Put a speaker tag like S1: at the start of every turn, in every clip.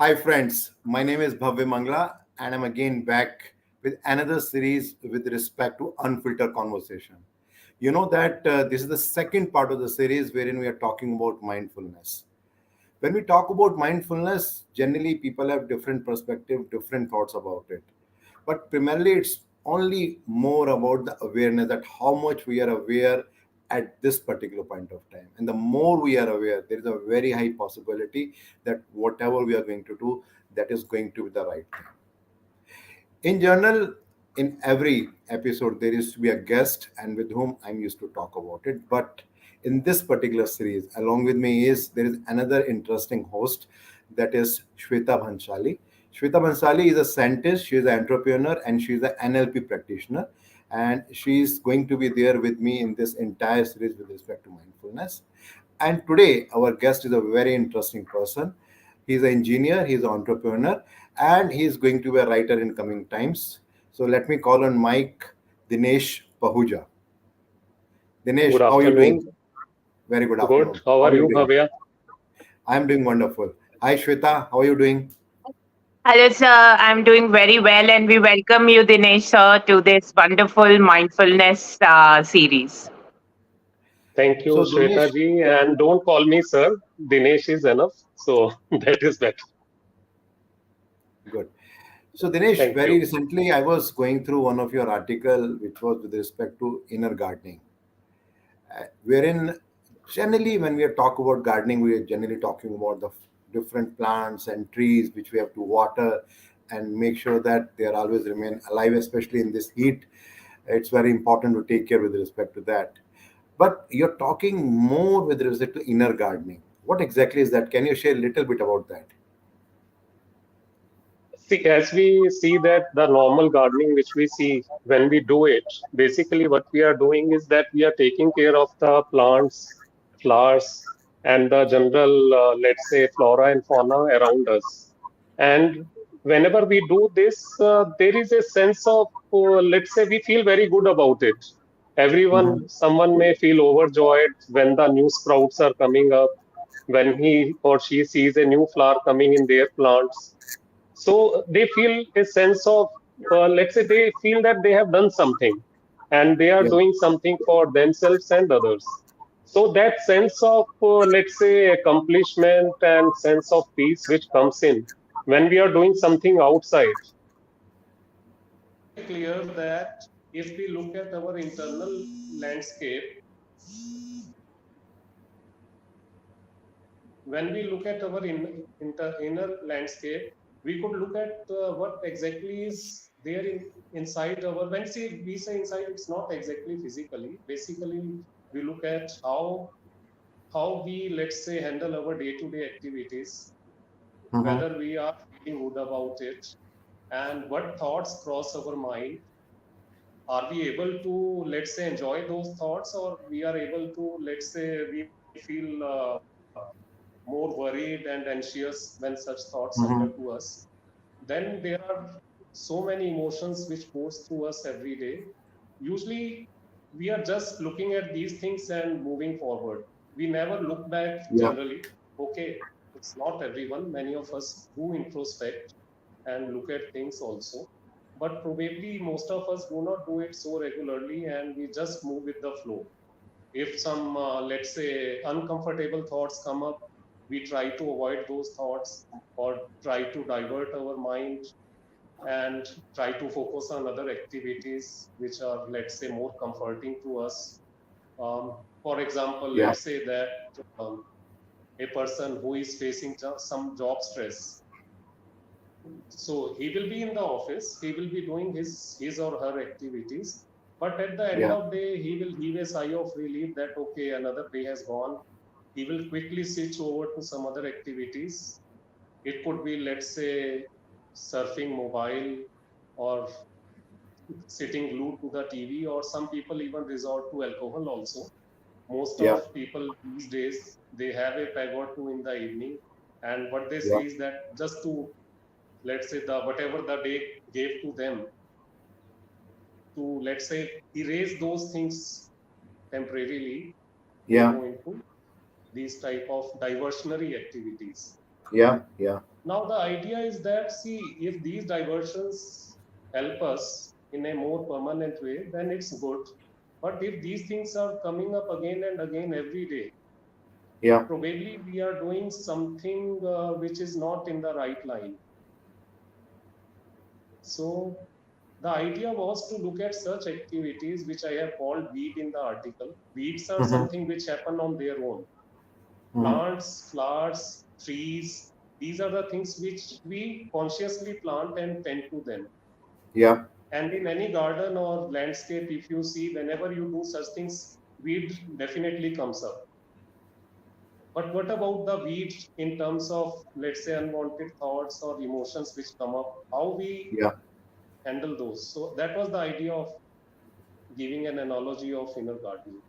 S1: Hi, friends. My name is Bhavya Mangla, and I'm again back with another series with respect to unfiltered conversation. You know that this is the second part of the series wherein we are talking about mindfulness. When we talk about mindfulness, generally people have different perspective, different thoughts about it. But primarily, it's only more about the awareness that how much we are aware at this particular point of time. And the more we are aware, there is a very high possibility that whatever we are going to do, that is going to be the right thing. In general, in every episode, there used to be a guest and with whom I'm used to talk about it. But in this particular series, along with me is there is another interesting host that is Shweta Bhansali. Shweta Bhansali is a scientist, she is an entrepreneur, and she is an NLP practitioner. And she is going to be there with me in this entire series with respect to mindfulness. And today, our guest is a very interesting person. He's an engineer, he's an entrepreneur, and he's going to be a writer in coming times. So let me call on Mike Dinesh Pahuja. Dinesh,
S2: Good
S1: how are you doing?
S2: afternoon.
S1: Very good
S2: Good.
S1: afternoon.
S2: How
S1: How
S2: are
S1: are you
S2: you,
S1: doing?
S2: Bhavya?
S1: I'm doing wonderful. Hi, Shweta. How are you doing?
S3: Hello, sir. I'm doing very well, and we welcome you, Dinesh, sir, to this wonderful mindfulness series.
S2: Thank you,
S1: So,
S2: Shweta
S1: Dinesh,
S2: ji. And don't call me sir. Dinesh is enough. So that is better.
S1: good. So, Dinesh,
S2: Thank
S1: very
S2: you.
S1: recently I was going through one of your article, which was with respect to inner gardening, wherein generally when we are talk about gardening, we are generally talking about the different plants and trees which we have to water and make sure that they are always remain alive, especially in this heat. It's very important to take care with respect to that. But you're talking more with respect to inner gardening. What exactly is that? Can you share a little bit about that?
S2: See, as we see that the normal gardening which we see when we do it, basically what we are doing is that we are taking care of the plants, flowers, and the general, let's say, flora and fauna around us. And whenever we do this, there is a sense of, let's say, we feel very good about it.
S1: Mhm.
S2: Someone may feel overjoyed when the new sprouts are coming up, when he or she sees a new flower coming in their plants, so they feel a sense of, let's say, they feel that they have done something and they are
S1: Yeah.
S2: doing something for themselves and others. So that sense of, let's say, accomplishment and sense of peace which comes in when we are doing something outside. Very clear that if we look at our internal landscape, when we look at our inner landscape, we could look at what exactly is there inside our. When we say inside, it's not exactly physically. Basically, we look at how we, let's say, handle our day-to-day activities,
S1: Mhm.
S2: whether we are feeling good about it, and what thoughts cross our mind. Are we able to, let's say, enjoy those thoughts, or we are able to, let's say, we feel more worried and anxious when such thoughts occur to
S1: Mhm.
S2: us? Then there are so many emotions which goes through us every day. Usually we are just looking at these things and moving forward. We never look back
S1: Yeah.
S2: generally. Okay, it's not everyone, many of us do introspect and look at things also, but probably most of us do not do it so regularly and we just move with the flow. If some, let's say, uncomfortable thoughts come up, we try to avoid those thoughts or try to divert our mind and try to focus on other activities which are, let's say, more comforting to us. For example,
S1: Yeah.
S2: let's say that um, a person who is facing some job stress, so he will be in the office, he will be doing his or her activities, but at the end
S1: Yeah.
S2: of day, he will give a sigh of relief that okay, another day has gone. He will quickly switch over to some other activities. It could be, let's say, surfing mobile or sitting glued to the TV, or some people even resort to alcohol also. Most
S1: Yeah.
S2: of people these days, they have a peg or two in the evening, and what they
S1: Yeah.
S2: say is that just to, let's say, the whatever the day gave to them, to, let's say, erase those things temporarily, they
S1: Yeah.
S2: go into these type of diversionary activities.
S1: Yeah. Yeah.
S2: Now the idea is that, see, if these diversions help us in a more permanent way, then it's good. But if these things are coming up again and again every day,
S1: Yeah.
S2: probably we are doing something which is not in the right line. So the idea was to look at such activities which I have called weed in the article. Weeds are
S1: Mm-hmm.
S2: something which happen on their own.
S1: Mm-hmm.
S2: Plants, flowers, trees, these are the things which we consciously plant and tend to them.
S1: Yeah.
S2: And in any garden or landscape, if you see, whenever you do such things, weed definitely comes up. But what about the weed in terms of, let's say, unwanted thoughts or emotions which come up? How we
S1: Yeah.
S2: handle those? So that was the idea of giving an analogy of inner gardening.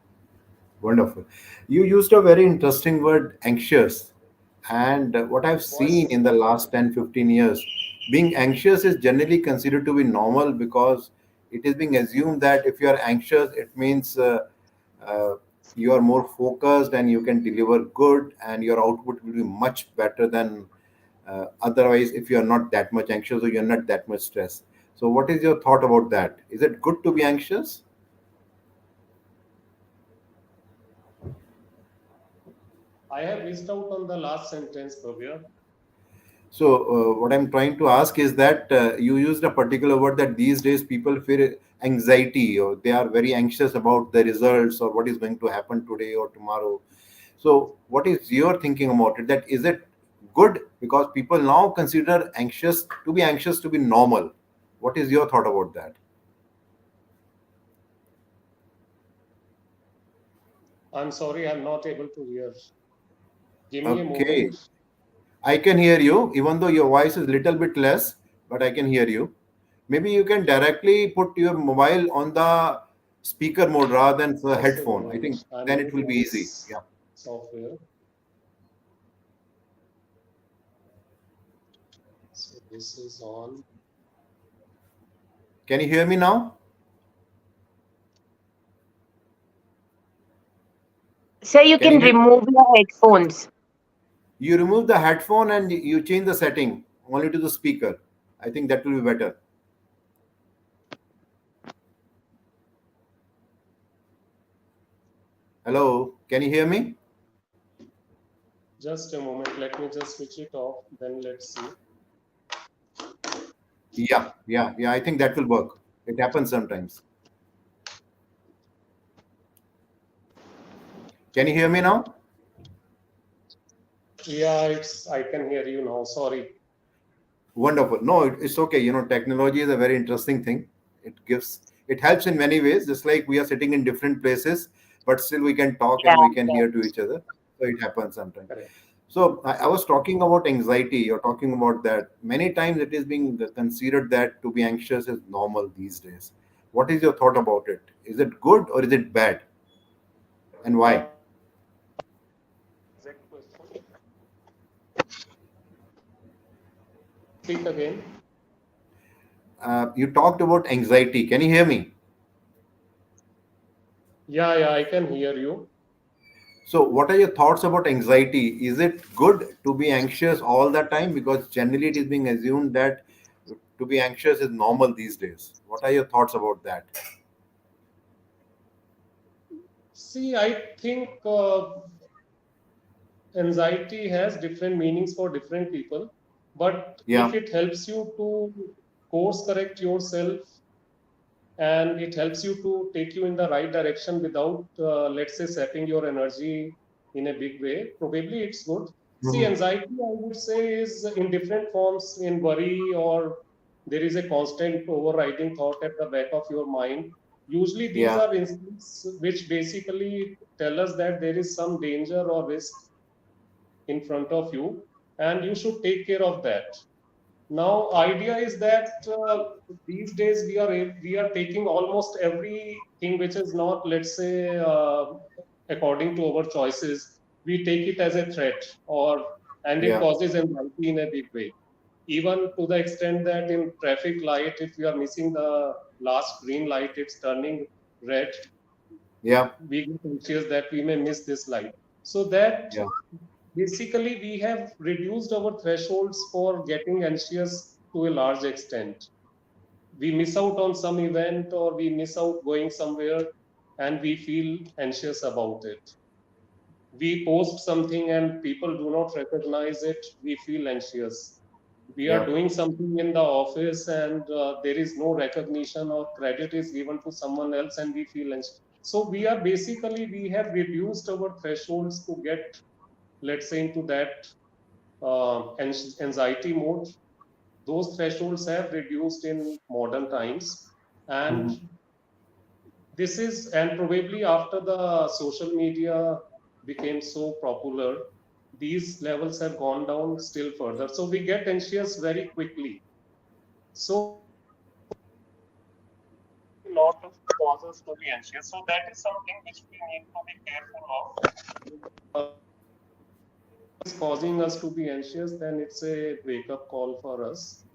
S1: Wonderful. You used a very interesting word, anxious. And what I've seen
S2: Voice
S1: in the
S2: not
S1: last
S2: audible.
S1: 10, 15 years, being anxious is generally considered to be normal because it is being assumed that if you are anxious, it means uh, you are more focused and you can deliver good and your output will be much better than otherwise if you are not that much anxious or you're not that much stressed. So, what is your thought about that? Is it good to be anxious?
S2: I have missed out on the last sentence, Bhavya.
S1: So, what I'm trying to ask is that you used a particular word that these days people feel anxiety or they are very anxious about the results or what is going to happen today or tomorrow. So, what is your thinking about it? That is it good because people now consider anxious to be normal. What is your thought about that?
S2: I'm sorry, I'm not able to hear. Give me a moment.
S1: Okay, I can hear you, even though your voice is little bit less, but I can hear you. Maybe you can directly put your mobile on the speaker mode rather than the
S2: Just a
S1: headphone. I
S2: moment.
S1: think
S2: I'm
S1: then it will
S2: using
S1: be easy.
S2: this
S1: Yeah.
S2: software. So this is on.
S1: Can you hear me now?
S3: So you
S1: Can you
S3: can
S1: hear?
S3: remove your headphones.
S1: You remove the headphone and you change the setting only to the speaker. I think that will be better. Hello, can you hear me?
S2: Just a moment. Let me just switch it off. Then let's see.
S1: Yeah. I think that will work. It happens sometimes. Can you hear me now?
S2: Yeah, it's. I can hear you now. Sorry.
S1: Wonderful. No, it's okay. Technology is a very interesting thing. It helps in many ways, just like we are sitting in different places, but still we can talk
S3: Yeah,
S1: and we can
S3: yeah.
S1: hear to each other. So it happens sometimes.
S2: Correct.
S1: So I was talking about anxiety. You're talking about that. Many times it is being considered that to be anxious is normal these days. What is your thought about it? Is it good or is it bad? And why?
S2: Exact question. Speak again.
S1: You talked about anxiety. Can you hear me?
S2: Yeah, I can hear you.
S1: So, what are your thoughts about anxiety? Is it good to be anxious all the time? Because generally it is being assumed that to be anxious is normal these days. What are your thoughts about that?
S2: See, I think anxiety has different meanings for different people. But if
S1: Yeah,
S2: it helps you to course correct yourself and it helps you to take you in the right direction without, let's say, sapping your energy in a big way, probably it's good. See,
S1: Mhm.
S2: anxiety, I would say, is in different forms, in worry, or there is a constant overriding thought at the back of your mind. Usually these
S1: Yeah,
S2: are instances which basically tell us that there is some danger or risk in front of you and you should take care of that. Now idea is that these days we are taking almost everything which is not, let's say, according to our choices, we take it as a threat, or and it
S1: yeah,
S2: causes anxiety in a big way, even to the extent that in traffic light, if we are missing the last green light, it's turning red,
S1: yeah,
S2: we get anxious that we may miss this light. So that
S1: yeah,
S2: basically we have reduced our thresholds for getting anxious to a large extent. We miss out on some event or we miss out going somewhere and we feel anxious about it. We post something and people do not recognize it, we feel anxious. We are
S1: Yeah.
S2: doing something in the office and there is no recognition or credit is given to someone else and we feel anxious. So we are basically, we have reduced our thresholds to get, let's say, into that anxiety mode. Those thresholds have reduced in modern times. And
S1: Mhm.
S2: this is, and probably after the social media became so popular, these levels have gone down still further. So we get anxious very quickly. So a lot of causes to be anxious. So that is something which we need to be careful of. If is causing us to be anxious, then it's a wake up call for us.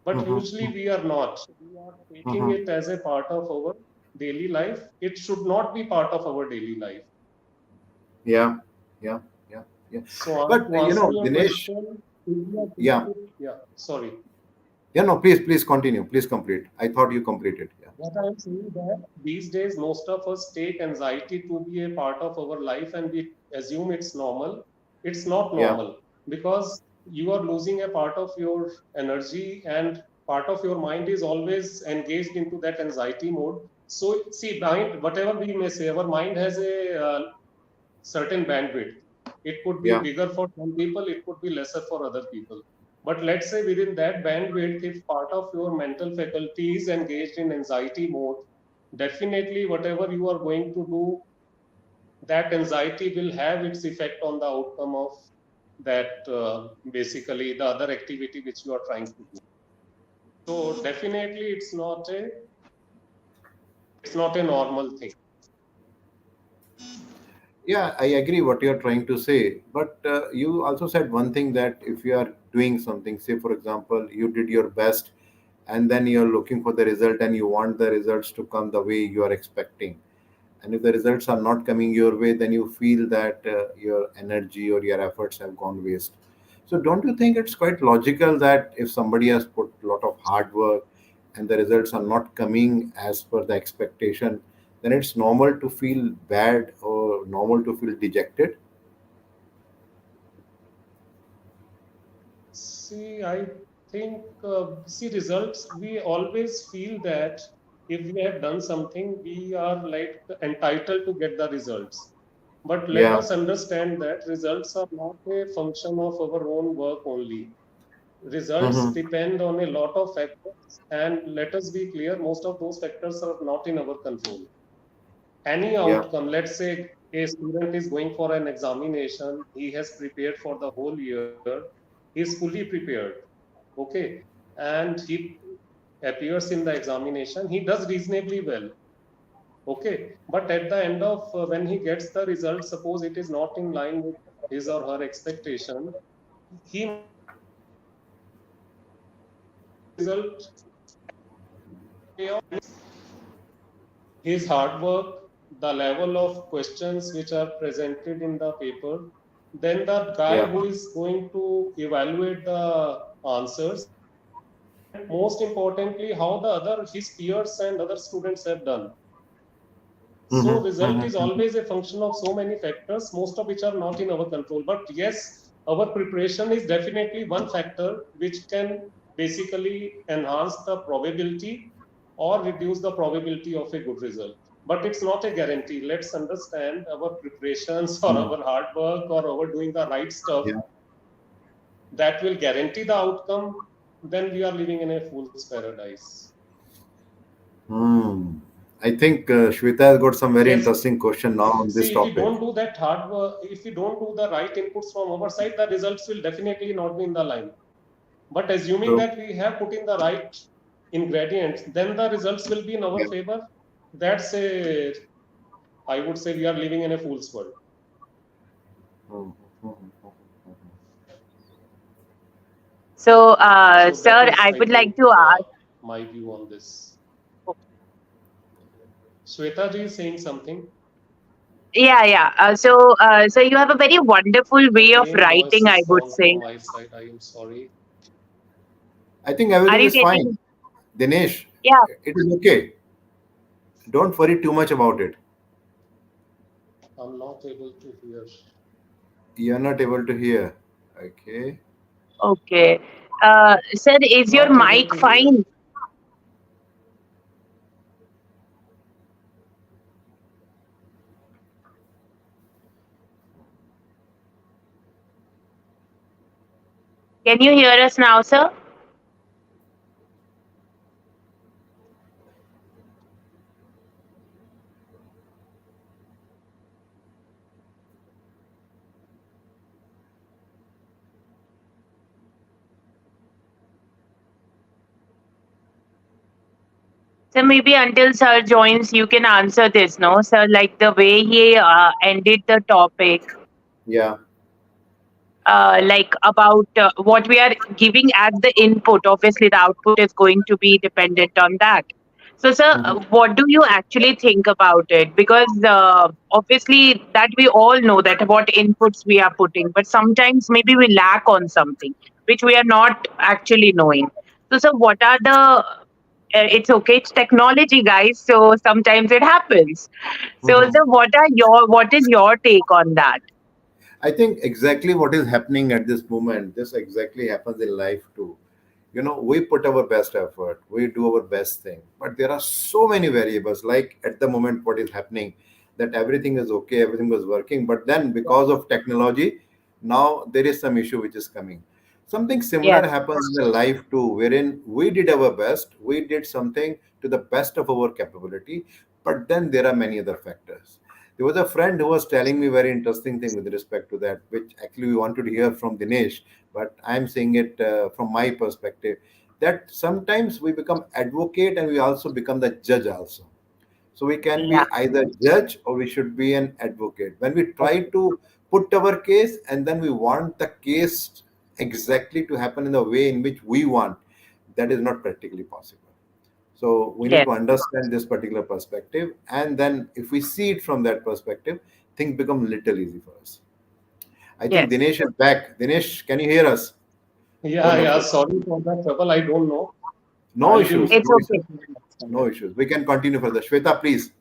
S2: But
S1: Mhm.
S2: usually we are not. We are taking
S1: Mhm.
S2: it as a part of our daily life. It should not be part of our daily life.
S1: Yeah. Yeah. Yeah. Yeah.
S2: So
S1: But
S2: to answer your
S1: Dinesh,
S2: question, if we are
S1: yeah.
S2: doing it, yeah, sorry.
S1: Yeah, no, please continue. Please complete. I thought you completed. Yeah.
S2: What I'm saying that these days most of us take anxiety to be a part of our life and we assume it's normal. It's not
S1: Yeah.
S2: normal because you are losing a part of your energy and part of your mind is always engaged into that anxiety mode. So see, mind, whatever we may say, our mind has a certain bandwidth. It could be
S1: Yeah.
S2: bigger for some people, it could be lesser for other people. But let's say within that bandwidth, if part of your mental faculty is engaged in anxiety mode, definitely whatever you are going to do, that anxiety will have its effect on the outcome of that basically the other activity which you are trying to do. So definitely it's not a normal thing.
S1: Yeah, I agree what you're trying to say. But you also said one thing, that if you are doing something, say for example, you did your best, and then you're looking for the result and you want the results to come the way you are expecting. And if the results are not coming your way, then you feel that your energy or your efforts have gone waste. So don't you think it's quite logical that if somebody has put a lot of hard work and the results are not coming as per the expectation, then it's normal to feel bad or normal to feel dejected?
S2: See, I think, see, results, we always feel that if we have done something, we are like entitled to get the results. But let
S1: Yeah.
S2: us understand that results are not a function of our own work only. Results
S1: Mm-hmm.
S2: depend on a lot of factors, and let us be clear, most of those factors are not in our control. Any
S1: Yeah.
S2: outcome, let's say a student is going for an examination, he has prepared for the whole year, he is fully prepared, okay, and he appears in the examination, he does reasonably well, okay, but at the end of when he gets the result, suppose it is not in line with his or her expectation, he might feel dejected. If the result pay off his hard work, the level of questions which are presented in the paper, then the guy
S1: Yeah.
S2: who is going to evaluate the answers, and most importantly, how the other his peers and other students have done. So
S1: Mm-hmm.
S2: result is
S1: Mm-hmm.
S2: always a function of so many factors, most of which are not in our control. But yes, our preparation is definitely one factor which can basically enhance the probability or reduce the probability of a good result. But it's not a guarantee. Let's understand our preparations or
S1: Mm-hmm.
S2: our hard work or our doing the right stuff
S1: Yeah.
S2: that will guarantee the outcome, then we are living in a fool's paradise.
S1: Hmm. I think Shweta has got some very
S2: Yes,
S1: interesting question now on this
S2: see, if we
S1: topic.
S2: don't do that hard work, if we don't do the right inputs from our side, the results will definitely not be in the line. But assuming
S1: True.
S2: that we have put in the right ingredients, then the results will be in our
S1: Yeah.
S2: favor. That's a, I would say we are living in a fool's world.
S1: Mhm, mhm, mhm, mhm.
S3: So,
S2: So that
S3: sir,
S2: is,
S3: I
S2: I
S3: would like
S2: think,
S3: to ask.
S2: my view on this. Shweta ji is saying something.
S3: Yeah, yeah. So you have a very wonderful way of
S2: Again, voice
S3: writing, I
S2: is
S3: would
S2: gone
S3: say.
S2: from my side. I am sorry.
S1: I think
S3: Are
S1: everything
S3: you
S1: is fine.
S3: getting?
S1: Dinesh,
S3: Yeah.
S1: it is okay. Don't worry too much about it.
S2: I'm not able to hear.
S1: You're not able to hear. Okay.
S3: Okay. Sir, is your
S2: Not able
S3: mic
S2: to hear.
S3: fine? Can you hear us now, sir? So maybe until sir joins, you can answer this, no, sir? Like the way he ended the topic,
S1: Yeah.
S3: like about what we are giving as the input. Obviously, the output is going to be dependent on that. So, sir,
S1: Mhm.
S3: what do you actually think about it? Because obviously, that we all know that what inputs we are putting, but sometimes maybe we lack on something which we are not actually knowing. So, sir, what are the it's okay, it's technology, guys, so sometimes it happens. So,
S1: Mhm.
S3: sir, what is your take on that?
S1: I think exactly what is happening at this moment, this exactly happens in life too. We put our best effort, we do our best thing, but there are so many variables. Like at the moment, what is happening, that everything is okay, everything was working, but then because of technology, now there is some issue which is coming. Something similar
S3: Yes,
S1: happens in the life too, wherein we did our best, we did something to the best of our capability, but then there are many other factors. There was a friend who was telling me very interesting thing with respect to that, which actually we wanted to hear from Dinesh, but I'm saying it from my perspective, that sometimes we become advocate and we also become the judge also. So we can
S3: yeah,
S1: be either judge or we should be an advocate. When we try to put our case and then we want the case exactly to happen in the way in which we want, that is not practically possible. So we need
S3: yes,
S1: to understand this particular perspective, and then if we see it from that perspective, things become little easy for us. I think
S3: yes.
S1: Dinesh is back. Dinesh, can you hear us?
S2: Yeah, yeah.
S1: Wonderful.
S2: Sorry for that trouble. I don't know.
S1: No
S2: I'll be
S1: issues.
S3: It's
S1: No
S3: okay.
S1: issues.
S2: next time.
S1: No issues. We can continue further. Shweta, please.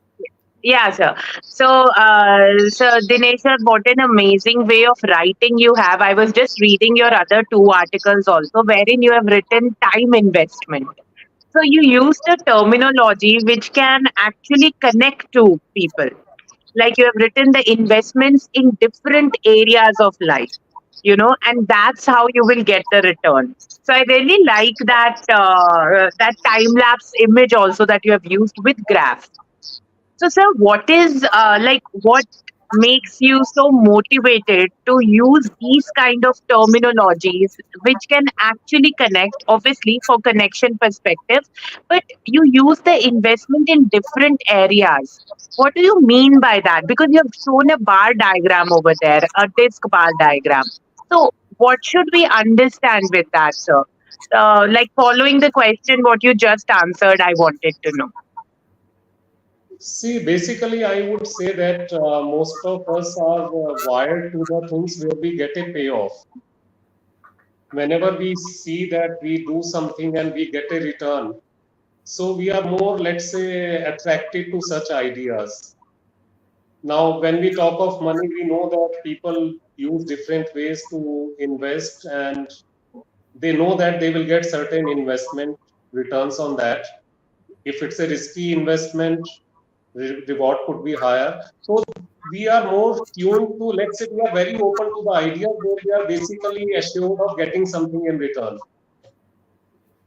S3: Yeah, sir. So Dinesh, sir, what an amazing way of writing you have. I was just reading your other two articles also, wherein you have written time investment. So you used a terminology which can actually connect to people. Like you have written the investments in different areas of life, and that's how you will get the return. So I really like that time lapse image also that you have used with graphs. So, sir, what is what makes you so motivated to use these kind of terminologies, which can actually connect, obviously, for connection perspective, but you use the investment in different areas. What do you mean by that? Because you have shown a bar diagram over there, a disc bar diagram. So, what should we understand with that, sir? Like following the question, what you just answered, I wanted to know.
S2: See, basically, I would say that most of us are wired to the things where we get a payoff. Whenever we see that we do something and we get a return, so we are more, let's say, attracted to such ideas. Now, when we talk of money, we know that people use different ways to invest and they know that they will get certain investment returns on that. If it's a risky investment, reward could be higher. So we are more tuned to, let's say, we are very open to the idea where we are basically assured of getting something in return.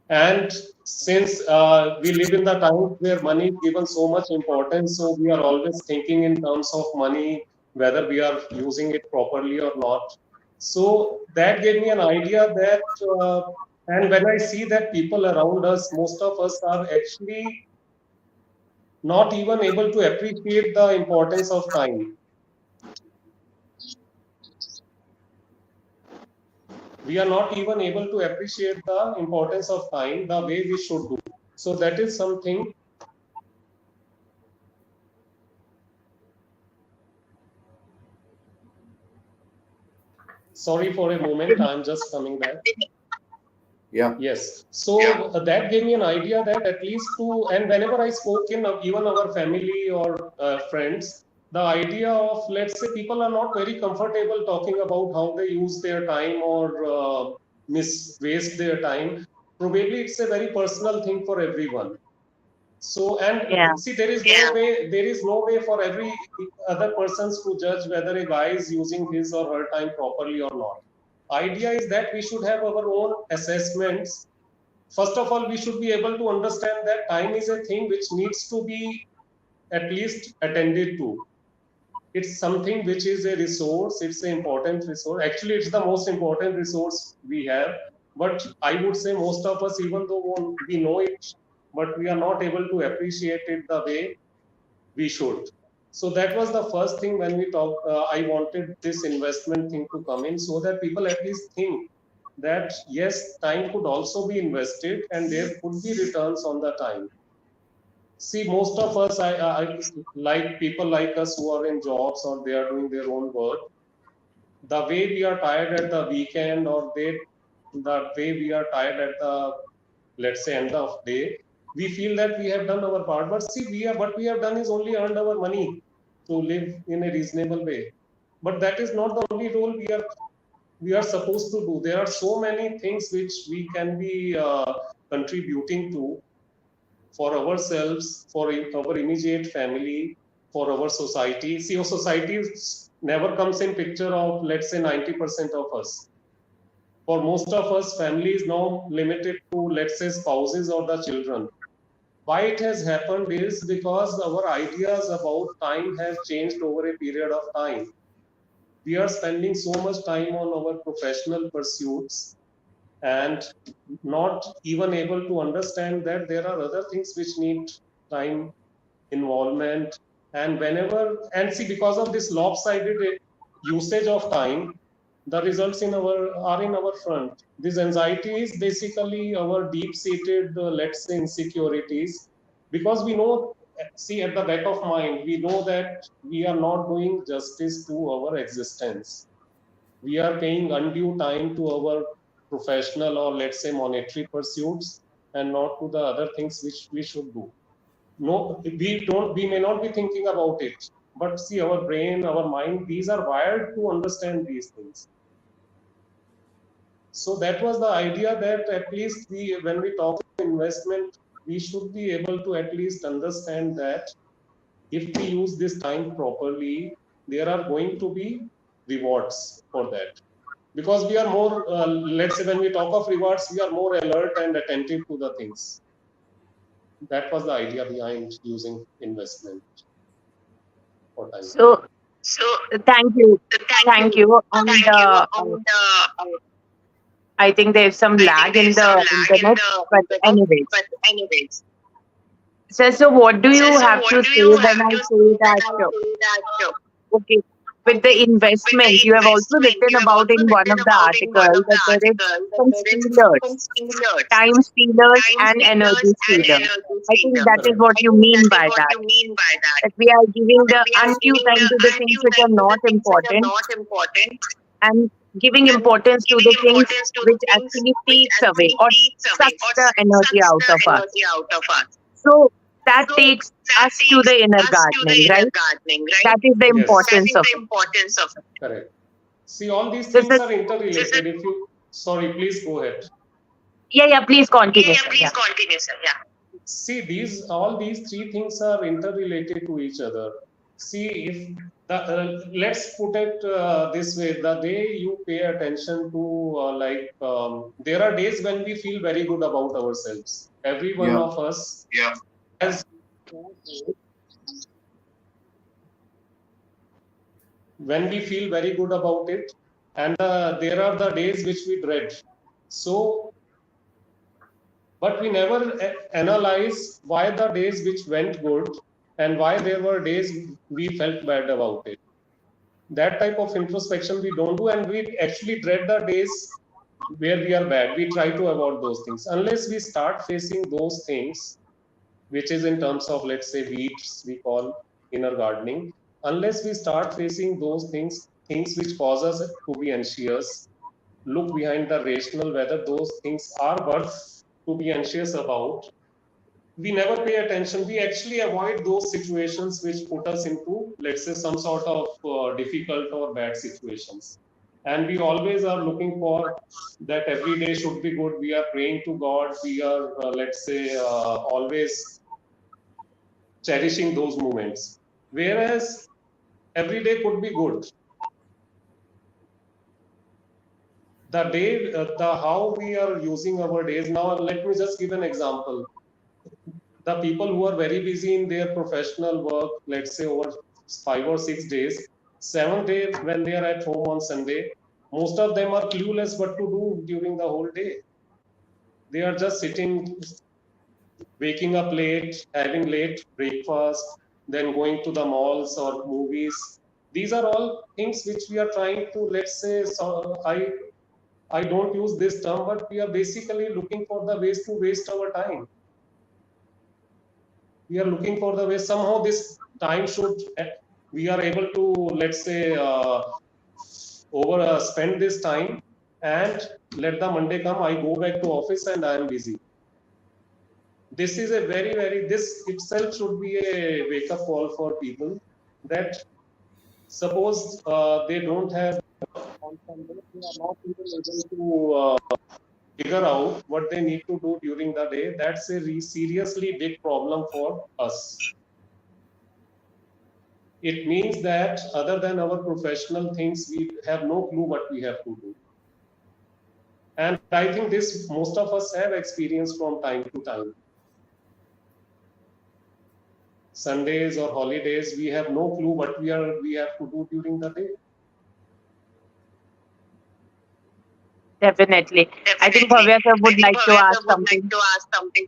S2: And since we live in the times where money is given so much importance, so we are always thinking in terms of money, whether we are using it properly or not. So that gave me an idea that, and when I see that people around us, most of us are actually not even able to appreciate the importance of time. We are not even able to appreciate the importance of time the way we should do. So that is something. Sorry for a moment, I'm just coming back.
S1: Yeah.
S2: Yes. So that gave me an idea that at least to, and whenever I spoke in even our family or friends, the idea of, let's say, people are not very comfortable talking about how they use their time or waste their time. Probably it's a very personal thing for everyone. So,
S3: Yeah.
S2: and see, there is no way, there is no way for every other persons to judge whether a guy is using his or her time properly or not. Idea is that we should have our own assessments. First of all, we should be able to understand that time is a thing which needs to be at least attended to. It's something which is a resource, it's an important resource. Actually, it's the most important resource we have. But I would say most of us, even though we know it, but we are not able to appreciate it the way we should. So that was the first thing when we talked. I wanted this investment thing to come in so that people at least think that yes, time could also be invested and there could be returns on the time. See, most of us, I like people like us who are in jobs or they are doing their own work. The way we are tired at the weekend or the way we are tired at the, let's say, end of day, we feel that we have done our part. But see, what we have done is only earned our money to live in a reasonable way. But that is not the only role we are supposed to do. There are so many things which we can be contributing to for ourselves, for our immediate family, for our society. See, our society never comes in picture of, let's say, 90% of us. For most of us, family is now limited to, let's say, spouses or the children. Why it has happened is because our ideas about time have changed over a period of time. We are spending so much time on our professional pursuits and not even able to understand that there are other things which need time involvement. And whenever, and see, because of this lopsided usage of time, the results in our are in our front. This anxiety is basically our deep seated, let's say, insecurities, because we know, see, at the back of mind we know that we are not doing justice to our existence. We are paying undue time to our professional or, let's say, monetary pursuits and not to the other things which we should do. No, we may not be thinking about it, but see, our brain, our mind, these are wired to understand these things. So that was the idea, that at least when we talk investment, we should be able to at least understand that if we use this time properly, there are going to be rewards for that. Because we are more, let's say, when we talk of rewards, we are more alert and attentive to the things. That was the idea behind using investment for time.
S3: So
S4: So
S3: thank you,
S4: thank
S3: thank
S4: you,
S3: you. And
S4: thank you. And
S3: I think there's some
S4: I think
S3: lag in
S4: there's some
S3: the
S4: lag in
S3: internet,
S4: the
S3: but
S4: internet.
S3: anyways.
S4: But anyways,
S3: So what do you
S4: so
S3: have
S4: what
S3: to
S4: do
S3: say
S4: you
S3: when
S4: have
S3: I
S4: to
S3: say
S4: say when
S3: that?
S4: I say that
S3: Okay, with the
S4: with the
S3: investment, you have also
S4: investment,
S3: written
S4: you have
S3: about
S4: also
S3: in one
S4: written
S3: of the
S4: about in one
S3: articles
S4: of the
S3: that there is
S4: articles that
S3: some
S4: there is some
S3: stealers,
S4: stealers,
S3: time stealers
S4: time
S3: and
S4: stealers,
S3: energy
S4: and
S3: stealers.
S4: energy
S3: I think
S4: stealers.
S3: that is
S2: Correct.
S3: what
S4: I
S3: you
S4: think
S3: mean
S4: that is
S3: by
S4: what
S3: that.
S4: you mean by that.
S3: That we are giving
S4: That
S3: the
S4: we are
S3: undue
S4: giving
S3: time
S4: the
S3: to the things
S4: undue
S3: which are
S4: time to
S3: not
S4: the things which are
S3: important
S4: not important,
S3: and giving
S4: and
S3: importance to
S4: giving
S3: the things
S4: importance to the
S3: which
S4: things
S3: actually
S4: which
S3: takes away
S4: actually
S3: or
S4: takes away
S3: sucks
S4: or
S3: the energy
S4: sucks
S3: out
S4: the
S3: of us.
S4: energy out of us.
S3: So that
S4: So
S3: takes
S4: that
S3: us to
S4: takes
S3: the inner
S4: us to the
S3: gardening,
S4: inner
S3: right?
S4: gardening, right?
S3: That is the
S2: Yes,
S4: That
S3: importance
S4: is
S3: of
S4: the
S3: it.
S4: importance of it.
S2: correct. See, all these
S3: This
S2: things
S3: is,
S2: are interrelated. If you, sorry, please go ahead.
S3: yeah, yeah, please
S4: Yeah,
S3: continue,
S4: yeah,
S3: sir.
S4: please
S3: Yeah.
S4: continue, sir. Yeah.
S2: See, all these three things are interrelated to each other. See, if the let's put it this way: the day you pay attention to, there are days when we feel very good about ourselves. Every one
S1: Yeah.
S2: of us
S4: Yeah.
S2: has, when we feel very good about it, and there are the days which we dread. So, but we never analyze why the days which went good and why there were days we felt bad about it. That type of introspection we don't do, and we actually dread the days where we are bad. We try to avoid those things unless we start facing those things, which is in terms of, let's say, weeds we call inner gardening. Unless we start facing those things, things which cause us to be anxious, look behind the rational whether those things are worth to be anxious about, we never pay attention. We actually avoid those situations which put us into, let's say, some sort of difficult or bad situations. And we always are looking for that every day should be good. We are praying to God. We are, let's say, always cherishing those moments. Whereas every day could be good. The day, the how we are using our days. Now, let me just give an example. The people who are very busy in their professional work, let's say over 5 or 6 days, 7 day when they are at home on Sunday, most of them are clueless what to do during the whole day. They are just sitting, waking up late, having late breakfast, then going to the malls or movies. These are all things which we are trying to, let's say, so I don't use this term, but we are basically looking for the ways to waste our time. We are looking for the way somehow this time should, we are able to, let's say, over spend this time, and let the Monday come, I go back to office and I am busy. This is a very, this itself should be a wake up call for people, that suppose they don't have on Sunday, they are not even able to figure out what they need to do during the day. That's a seriously big problem for us. It means that other than our professional things, we have no clue what we have to do. And I think this most of us have experienced from time to time. Sundays or holidays, we have no clue what we have to do during the day.
S3: Definitely. I think
S4: Definitely.
S3: Bhavya sir
S4: I
S3: would
S4: think
S3: like to
S4: Bhavya
S3: ask
S4: sir would like
S3: something.
S4: to ask something.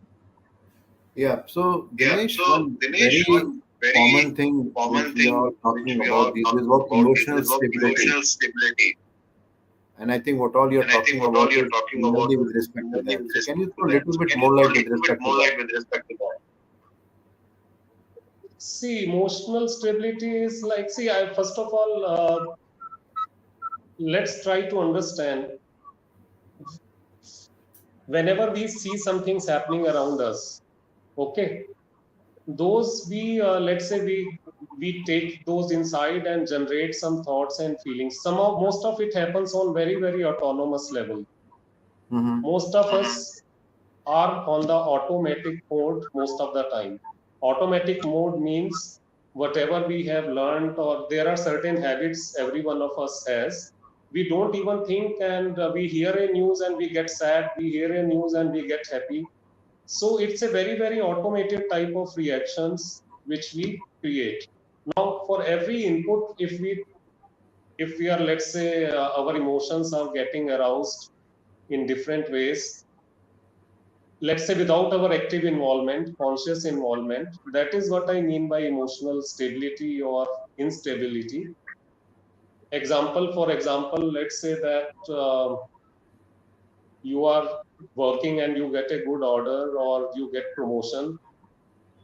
S1: Yeah. So
S4: Yeah.
S1: Dinesh,
S4: So
S1: one
S4: Dinesh,
S1: very
S4: one very
S1: common thing which
S4: common
S1: we are
S4: thing which
S1: talking
S4: we
S1: about
S4: are
S1: these is
S4: talking
S1: about
S4: about is
S1: emotional
S4: about
S1: stability.
S4: emotional stability.
S1: And I think what all you're
S4: And I think
S1: talking
S4: what all
S1: about
S4: you're
S1: is
S4: talking about
S1: mainly
S4: is
S1: with respect to
S4: mainly
S1: that.
S4: with
S1: So can
S4: respect
S1: you
S4: to
S1: throw a
S4: that.
S1: little
S4: So
S1: bit
S4: can you
S1: more
S4: throw
S1: light
S4: a
S1: with
S4: little bit
S1: respect to
S4: more
S1: that?
S4: light with respect to that?
S2: See, emotional stability is like, see, I first of all, let's try to understand, whenever we see some things happening around us, okay, those we, let's say, we take those inside and generate some thoughts and feelings. Some of Most of it happens on very autonomous level.
S1: Mm-hmm.
S2: Most of us are on the automatic mode most of the time. Automatic mode means whatever we have learned, or there are certain habits every one of us has. We don't even think, and we hear a news and we get sad. We hear a news and we get happy. So it's a very automated type of reactions which we create. Now, for every input, if we are, let's say, our emotions are getting aroused in different ways, let's say without our active involvement, conscious involvement, that is what I mean by emotional stability or instability. For example, let's say that you are working and you get a good order or you get promotion,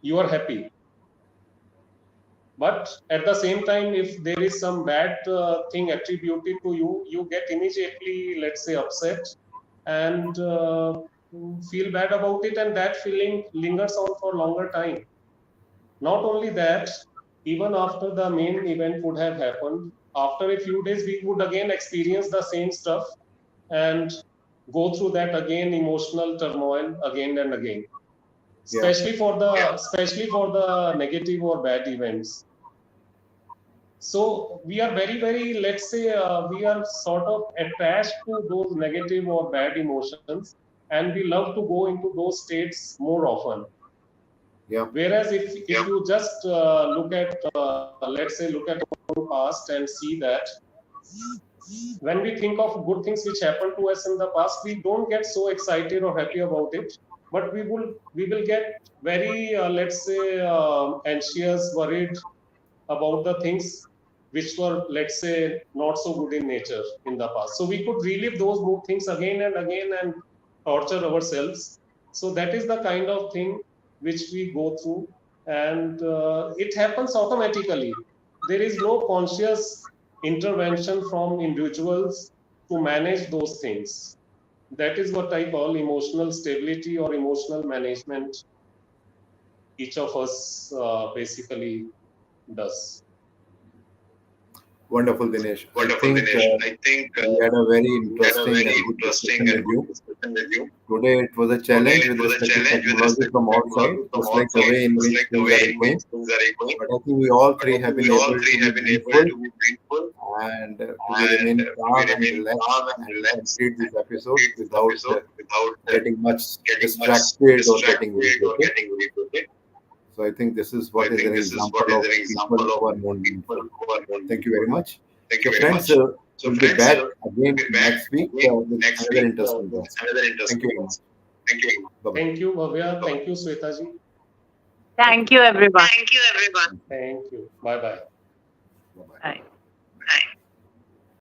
S2: you are happy. But at the same time, if there is some bad thing attributed to you, you get immediately, let's say, upset and feel bad about it, and that feeling lingers on for longer time. Not only that, even after the main event would have happened, after a few days, we would again experience the same stuff and go through that again, emotional turmoil again and again.
S1: Yeah.
S2: Especially for the negative or bad events. So we are very, let's say, we are sort of attached to those negative or bad emotions, and we love to go into those states more often.
S1: Yeah.
S2: Whereas if you just look at, let's say, look at our past and see that when we think of good things which happened to us in the past, we don't get so excited or happy about it, but we will get very, let's say, anxious, worried about the things which were, let's say, not so good in nature in the past. So we could relive those things again and again and torture ourselves. So that is the kind of thing which we go through, and it happens automatically. There is no conscious intervention from individuals to manage those things. That is what I call emotional stability or emotional management. Each of us basically does.
S1: Wonderful, Dinesh. I
S4: Wonderful,
S1: think
S4: Dinesh. I think
S1: we had a very
S4: we had a
S1: interesting
S4: very
S1: and good
S4: interesting
S1: discussion
S4: and
S1: with
S4: good
S1: you.
S4: discussion with you.
S1: Today it was a
S4: Today
S1: challenge
S4: it
S1: with
S4: was a
S1: respect to
S4: challenge with
S1: technology
S4: respect to
S1: from outside,
S4: technology from
S1: just like the
S4: outside,
S1: way in
S4: just
S1: which
S4: like the
S1: things
S4: way
S1: are
S4: in which
S1: going.
S4: things are going.
S1: But I think we all
S4: But
S1: three
S4: I
S1: have
S4: think
S1: been
S4: we all
S1: able to
S4: three
S1: be
S4: have been able
S1: mindful
S4: to be mindful
S1: and to be
S4: and
S1: remain
S4: to be
S1: calm and
S4: remain
S1: relaxed
S4: calm and
S1: and
S4: relaxed
S1: complete
S4: and
S1: these episodes
S4: complete this
S1: without
S4: episode without
S1: getting much
S4: getting much
S1: distracted or getting
S4: distracted or
S1: irritated.
S4: getting irritated.
S1: So I think this is
S4: So I
S1: what is an
S4: think this is what
S1: example
S4: is
S1: of
S4: an
S1: people
S4: example of
S1: who are more
S4: people
S1: mindful.
S4: who are more
S1: Thank you very
S4: mindful.
S1: much.
S4: Thank you
S1: So
S4: very
S1: friends,
S4: much. So
S1: we'll be
S4: friends,
S1: back
S4: we'll
S1: again
S4: be back
S1: next week
S4: again
S1: with
S4: next
S1: another
S4: week
S1: interesting
S4: with
S1: guest.
S4: another
S1: Thank
S4: interesting
S1: you very much.
S4: guest. Thank you.
S1: Bye bye.
S2: Thank you, Bhavya. Thank you, Swetaji.
S3: Thank you, everyone.
S4: Thank you, everyone.
S2: Thank you. Bye bye.
S1: Bye bye.
S3: Bye.
S4: Bye.